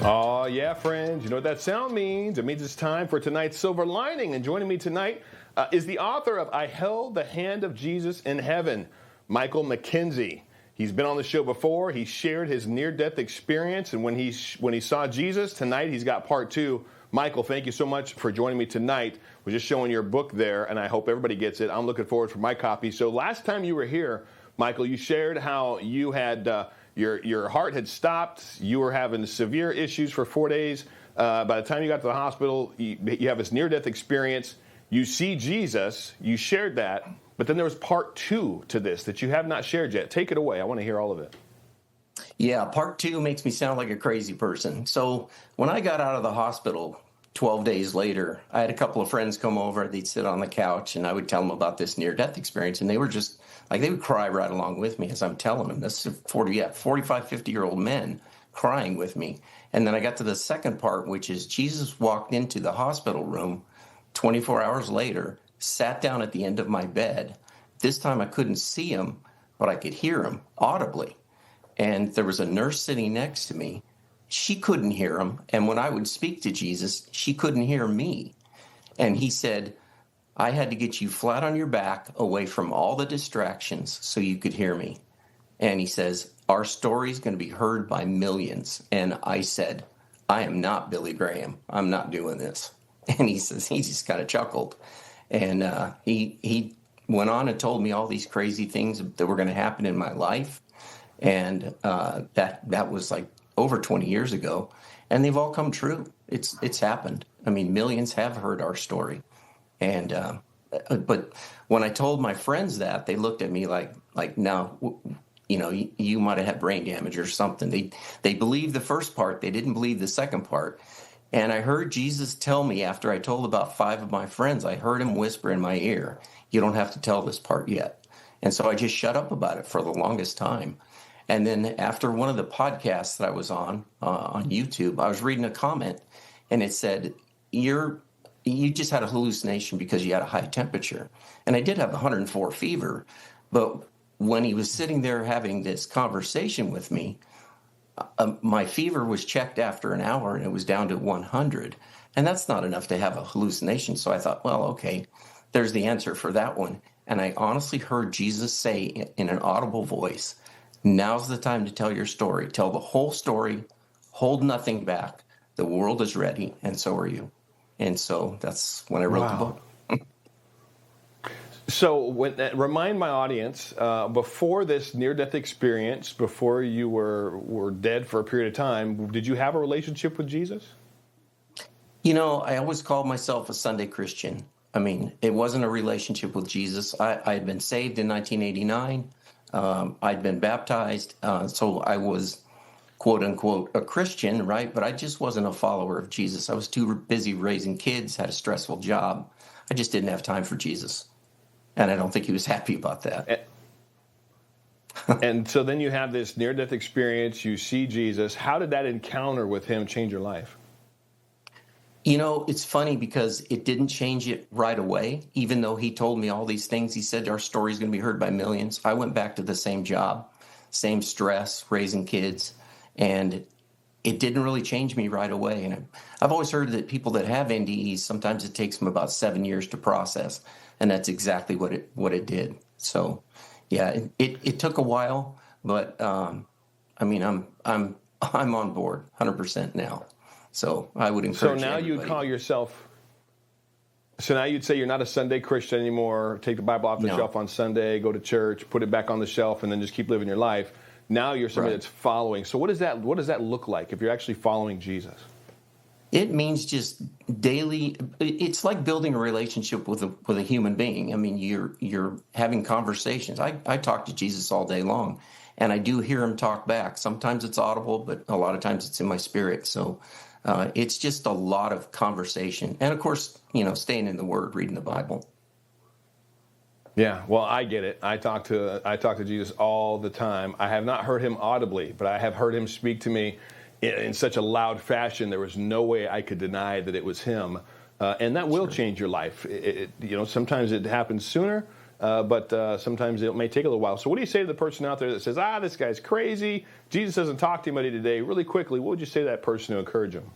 Oh, yeah, friends. You know what that sound means? It means it's time for tonight's Silver Lining. And joining me tonight is the author of I Held the Hand of Jesus in Heaven, Michael McKenzie. He's been on the show before. He shared his near-death experience. And when he saw Jesus, tonight he's got part two. Michael, thank you so much for joining me tonight. We're just showing your book there, and I hope everybody gets it. I'm looking forward for my copy. So last time you were here, Michael, you shared how you had... Your heart had stopped. You were having severe issues for 4 days. By the time you got to the hospital, you have this near-death experience. You see Jesus. You shared that. But then there was part two to this that you have not shared yet. Take it away. I want to hear all of it. Yeah, part two makes me sound like a crazy person. So when I got out of the hospital 12 days later, I had a couple of friends come over. They'd sit on the couch, and I would tell them about this near-death experience. And they were just... like, they would cry right along with me as I'm telling them. This is 45, 50-year-old men crying with me. And then I got to the second part, which is Jesus walked into the hospital room 24 hours later, sat down at the end of my bed. This time I couldn't see him, but I could hear him audibly. And there was a nurse sitting next to me. She couldn't hear him. And when I would speak to Jesus, she couldn't hear me. And he said, I had to get you flat on your back away from all the distractions so you could hear me. And he says, our story is going to be heard by millions. And I said, I am not Billy Graham. I'm not doing this. And he says, he just kind of chuckled. And he went on and told me all these crazy things that were going to happen in my life. And that was like over 20 years ago. And they've all come true. It's happened. I mean, millions have heard our story. And but when I told my friends that, they looked at me like no, you might have had brain damage or something. They believed the first part. They didn't believe the second part. And I heard Jesus tell me, after I told about 5 of my friends, I heard him whisper in my ear, you don't have to tell this part yet. And so I just shut up about it for the longest time. And then after one of the podcasts that I was on YouTube, I was reading a comment, and it said, you just had a hallucination because you had a high temperature. And I did have 104 fever. But when he was sitting there having this conversation with me, my fever was checked after an hour, and it was down to 100. And that's not enough to have a hallucination. So I thought, well, okay, there's the answer for that one. And I honestly heard Jesus say in an audible voice, now's the time to tell your story. Tell the whole story. Hold nothing back. The world is ready, and so are you. And so that's when I wrote the book. So remind my audience, before this near-death experience, before you were dead for a period of time, did you have a relationship with Jesus? I always called myself a Sunday Christian. I mean, it wasn't a relationship with Jesus. I had been saved in 1989. I'd been baptized, so I was quote unquote a Christian, right? But I just wasn't a follower of Jesus. I was too busy raising kids, had a stressful job. I just didn't have time for Jesus. And I don't think he was happy about that. And so then you have this near-death experience. You see Jesus. How did that encounter with him change your life? It's funny because it didn't change it right away. Even though he told me all these things, he said our story is going to be heard by millions. I went back to the same job, same stress, raising kids. And it didn't really change me right away. And I've always heard that people that have NDEs, sometimes it takes them about 7 years to process. And that's exactly what it did. So, yeah, it took a while, but I'm on board 100% now. So I would encourage. So now everybody. you call yourself. So now you'd say you're not a Sunday Christian anymore. Take the Bible off the shelf on Sunday, go to church, put it back on the shelf, and then just keep living your life. Now you're somebody that's following. So what does that look like if you're actually following Jesus? It means just daily. It's like building a relationship with a human being. I mean, you're having conversations. I talk to Jesus all day long, and I do hear him talk back. Sometimes it's audible, but a lot of times it's in my spirit. So it's just a lot of conversation, and of course, staying in the Word, reading the Bible. Yeah, well, I get it. I talk to Jesus all the time. I have not heard him audibly, but I have heard him speak to me in such a loud fashion. There was no way I could deny that it was him, and that will change your life. Sometimes it happens sooner, but sometimes it may take a little while. So what do you say to the person out there that says, this guy's crazy, Jesus doesn't talk to anybody today? Really quickly, what would you say to that person to encourage them?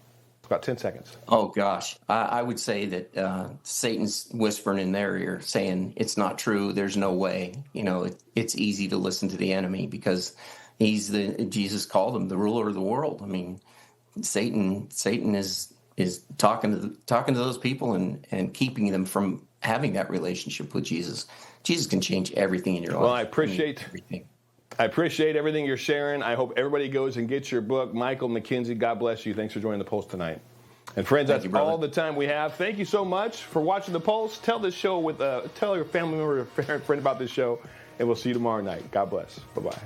About 10 seconds. Oh, gosh. I would say that Satan's whispering in their ear saying, it's not true. There's no way. It's easy to listen to the enemy because Jesus called him the ruler of the world. I mean, Satan is talking to those people and keeping them from having that relationship with Jesus. Jesus can change everything in your life. Well, I appreciate everything you're sharing. I hope everybody goes and gets your book. Michael McKenzie, God bless you. Thanks for joining the Pulse tonight. And friends, that's all the time we have. Thank you so much for watching the Pulse. Tell this show tell your family member or friend about this show, and we'll see you tomorrow night. God bless. Bye-bye.